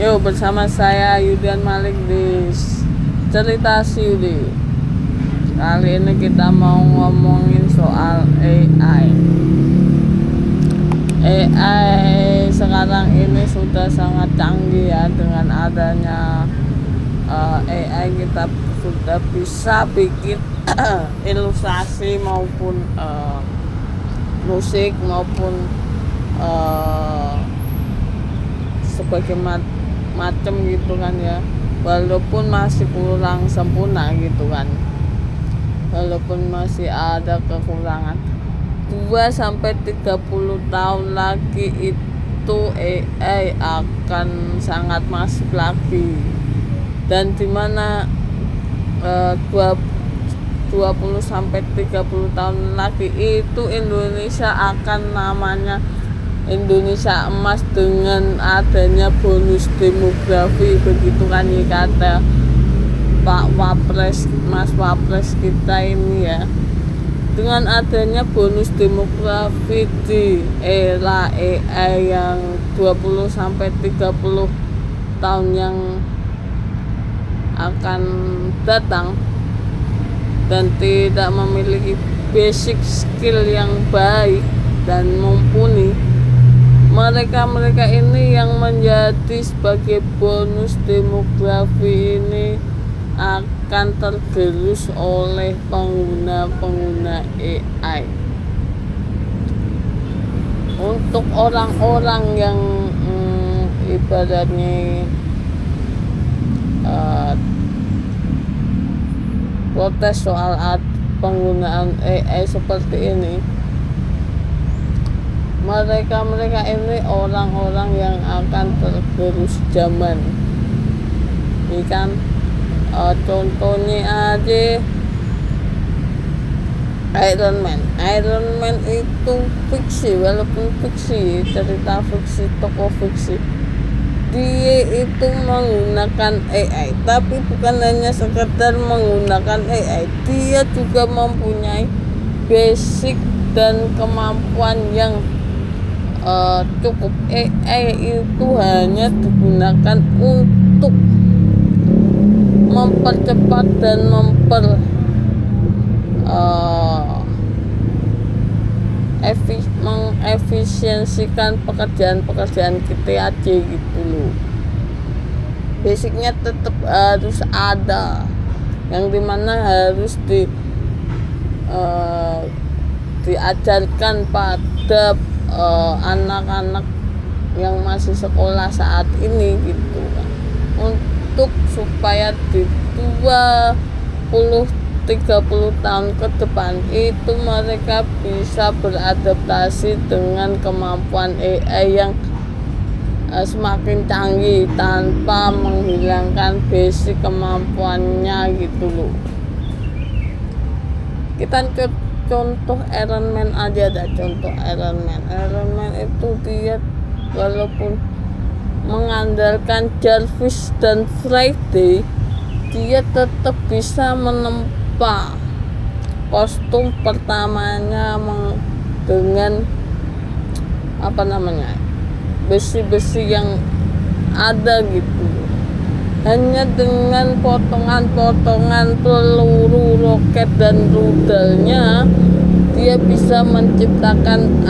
Yuk bersama saya Yudian Malik di Cerita Yudi. Kali ini kita mau ngomongin soal AI. AI sekarang ini sudah sangat canggih ya. Dengan adanya AI kita sudah bisa bikin ilustrasi maupun musik maupun sebagai macam gitu kan ya, walaupun masih kurang sempurna gitu kan, walaupun masih ada kekurangan. 2-30 tahun lagi itu AI akan sangat masif lagi, dan dimana 20-30 tahun lagi itu Indonesia akan namanya Indonesia emas dengan adanya bonus demografi, begitu kan ya kata Pak Wapres, Mas Wapres kita ini ya. Dengan adanya bonus demografi di era AI yang 20-30 tahun yang akan datang dan tidak memiliki basic skill yang baik dan mumpuni, mereka ini yang menjadi sebagai bonus demografi ini akan tergerus oleh pengguna AI. Untuk orang-orang yang ibaratnya protes soal penggunaan AI seperti ini, mereka ini orang-orang yang akan tergerus zaman. Ini kan contohnya aja Iron Man itu fiksi, walaupun fiksi, cerita fiksi, tokoh fiksi, dia itu menggunakan AI, tapi bukan hanya sekedar menggunakan AI, dia juga mempunyai basic dan kemampuan yang cukup. AI itu hanya digunakan untuk mempercepat dan mengefisiensikan pekerjaan kita aja gitu loh. Basicnya tetap harus ada, yang dimana harus diajarkan pada anak-anak yang masih sekolah saat ini gitu kan, untuk supaya di 20-30 tahun ke depan itu mereka bisa beradaptasi dengan kemampuan AI yang semakin canggih tanpa menghilangkan basic kemampuannya gitu loh. Kita contoh Iron Man aja, ada contoh Iron Man itu dia walaupun mengandalkan Jarvis dan Friday, dia tetap bisa menempa kostum pertamanya dengan besi-besi yang ada gitu, hanya dengan potongan-potongan peluru roket dan rudalnya dia bisa menciptakan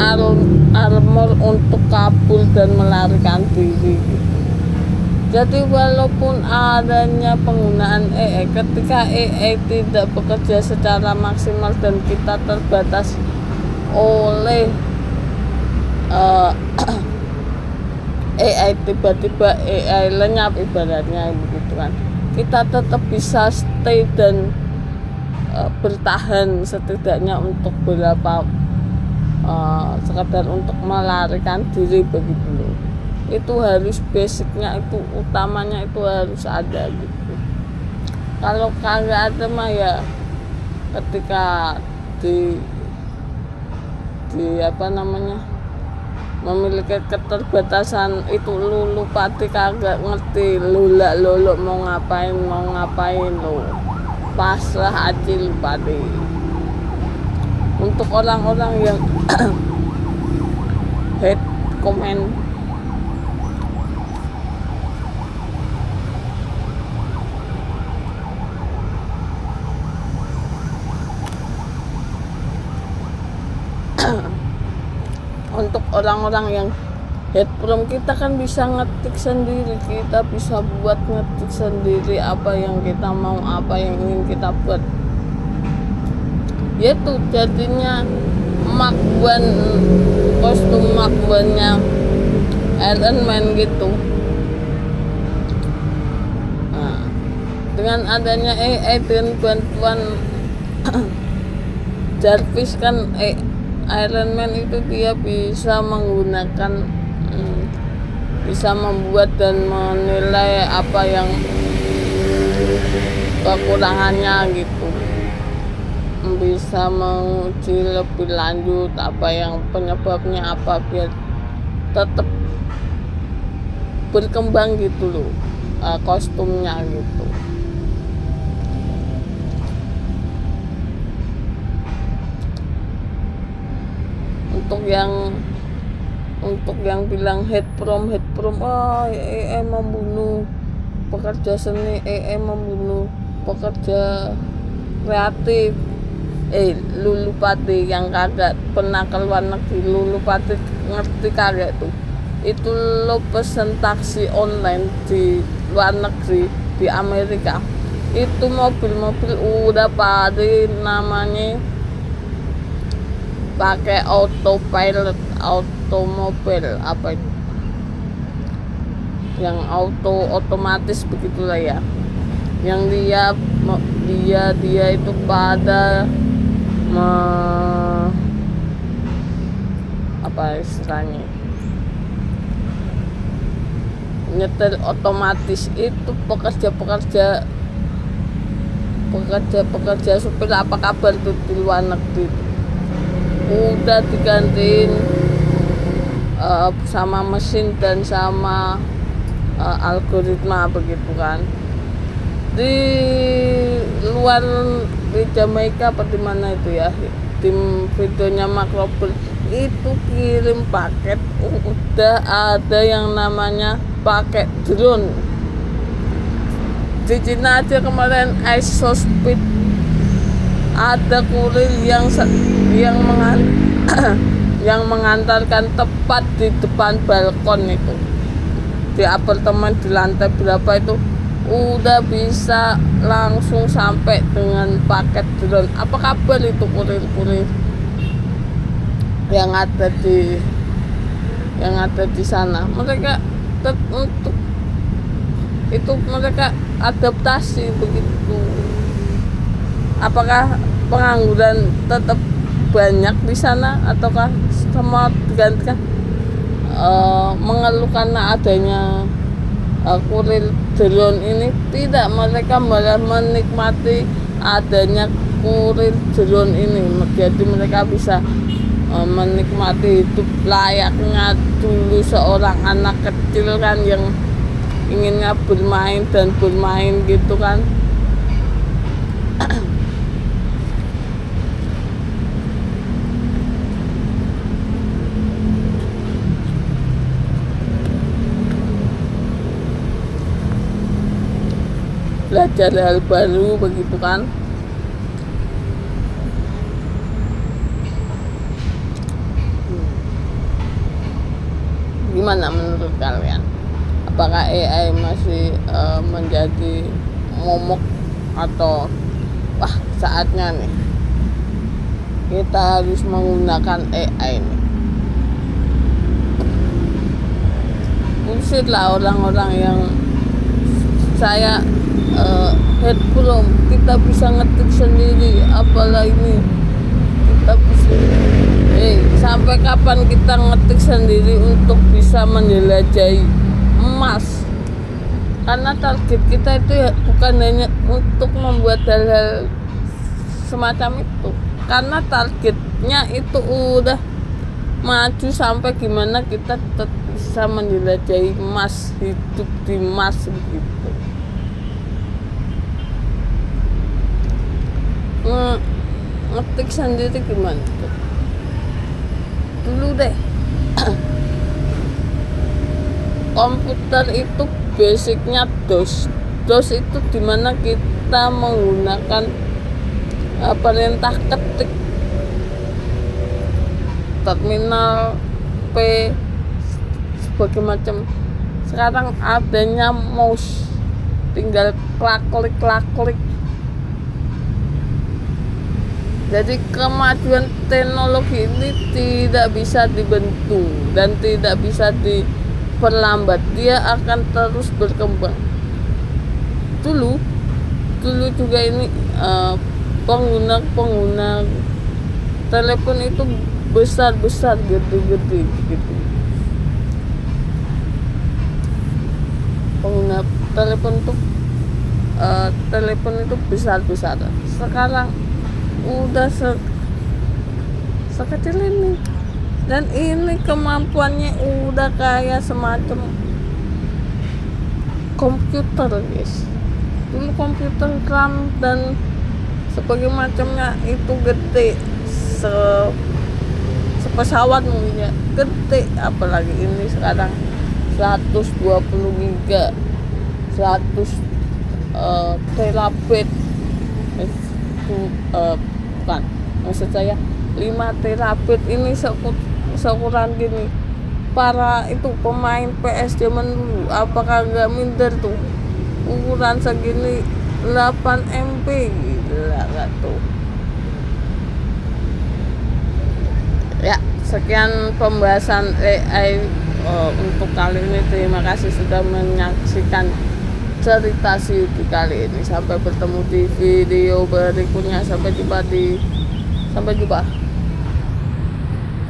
armor untuk kabur dan melarikan diri gitu. Jadi walaupun adanya penggunaan AI, ketika AI tidak bekerja secara maksimal dan kita terbatas oleh AI, tiba-tiba AI lenyap ibaratnya begitu kan, kita tetap bisa stay dan bertahan setidaknya untuk beberapa sekedar untuk melarikan diri begitu loh. Itu harus basicnya, itu utamanya itu harus ada gitu. Kalau kagak ada mah ya ketika memiliki keterbatasan itu lu pati kagak ngerti lolok mau ngapain lo, pasrah aja lu pati. Untuk orang-orang yang hate comment orang-orang yang headphone, kita kan bisa ngetik sendiri, kita bisa buat ngetik sendiri apa yang kita mau, apa yang ingin kita buat. Yaitu jadinya makban, kostum makbannya Iron Man gitu. Nah, dengan adanya AI, dengan bantuan Jarvis kan, Iron Man itu dia bisa menggunakan, bisa membuat dan menilai apa yang kekurangannya gitu, bisa menguji lebih lanjut apa yang penyebabnya apa, biar tetap berkembang gitu loh, kostumnya gitu. Untuk yang bilang headphone, AI membunuh pekerja seni, AI membunuh pekerja kreatif. Lulu Pati yang kagak pernah ke luar negeri, Lulu Pati ngerti kagak tuh? Itu lo pesen taksi online di luar negeri, di Amerika, itu mobil-mobil udah pada namanya pakai autopilot, automobil apa itu, yang otomatis begitulah ya, yang dia itu pada apa istilahnya, nyetir otomatis. Itu pekerja supir apa kabar tuh di luar negeri tuh udah digantiin sama mesin dan sama algoritma begitu kan. Di luar, di Jamaika apa di mana itu ya, tim videonya Mark Rober itu kirim paket, udah ada yang namanya pakai drone. Di Cina aja kemarin Isospeed ada kurir yang mengantarkan tepat di depan balkon itu, di apartemen di lantai berapa itu, udah bisa langsung sampai dengan paket drone. Apa kabar itu kurir-kurir yang ada di sana? Mereka untuk itu mereka adaptasi begitu. Apakah pengangguran tetap banyak di sana ataukah semua digantikan? Mengeluh karena adanya kurir drone ini? Tidak, mereka malah menikmati adanya kurir drone ini. Jadi mereka bisa menikmati hidup layaknya dulu seorang anak kecil kan, yang inginnya bermain gitu kan. Belajar hal baru begitu kan. Gimana menurut kalian? Apakah AI masih menjadi momok, atau wah saatnya nih kita harus menggunakan AI nih? Bullshit lah orang-orang yang saya headphone kita bisa ngetik sendiri, apalah ini kita bisa. Sampai kapan kita ngetik sendiri untuk bisa menjelajahi emas? Karena target kita itu ya bukan hanya untuk membuat hal-hal semacam itu, karena targetnya itu udah maju sampai gimana kita tetap bisa menjelajahi emas, hidup di emas begitu. Ngetik sendiri gimana tuh? Dulu deh komputer itu basicnya DOS itu dimana kita menggunakan perintah ketik, terminal HP sebagai macam. Sekarang adanya mouse, tinggal klik. Jadi kemajuan teknologi ini tidak bisa dibendung dan tidak bisa diperlambat, dia akan terus berkembang. Dulu juga ini pengguna telepon itu besar gede gitu. Pengguna telepon itu besar. Sekarang udah sekecil ini, dan ini kemampuannya udah kayak semacam komputer, guys. Dulu komputer RAM dan sebagainya macamnya itu gede, sepesawat mungkin ya, gede. Apalagi ini sekarang 120 giga, 100 terabit, bukan, maksud saya 5 terabit. Ini seukuran gini. Para itu pemain PS zaman dulu apakah nggak minder tuh, ukuran segini 8 MB, gila gak tuh. Ya, sekian pembahasan AI untuk kali ini. Terima kasih sudah menyaksikan cerita si Yudi kali ini. Sampai bertemu di video berikutnya. Sampai jumpa.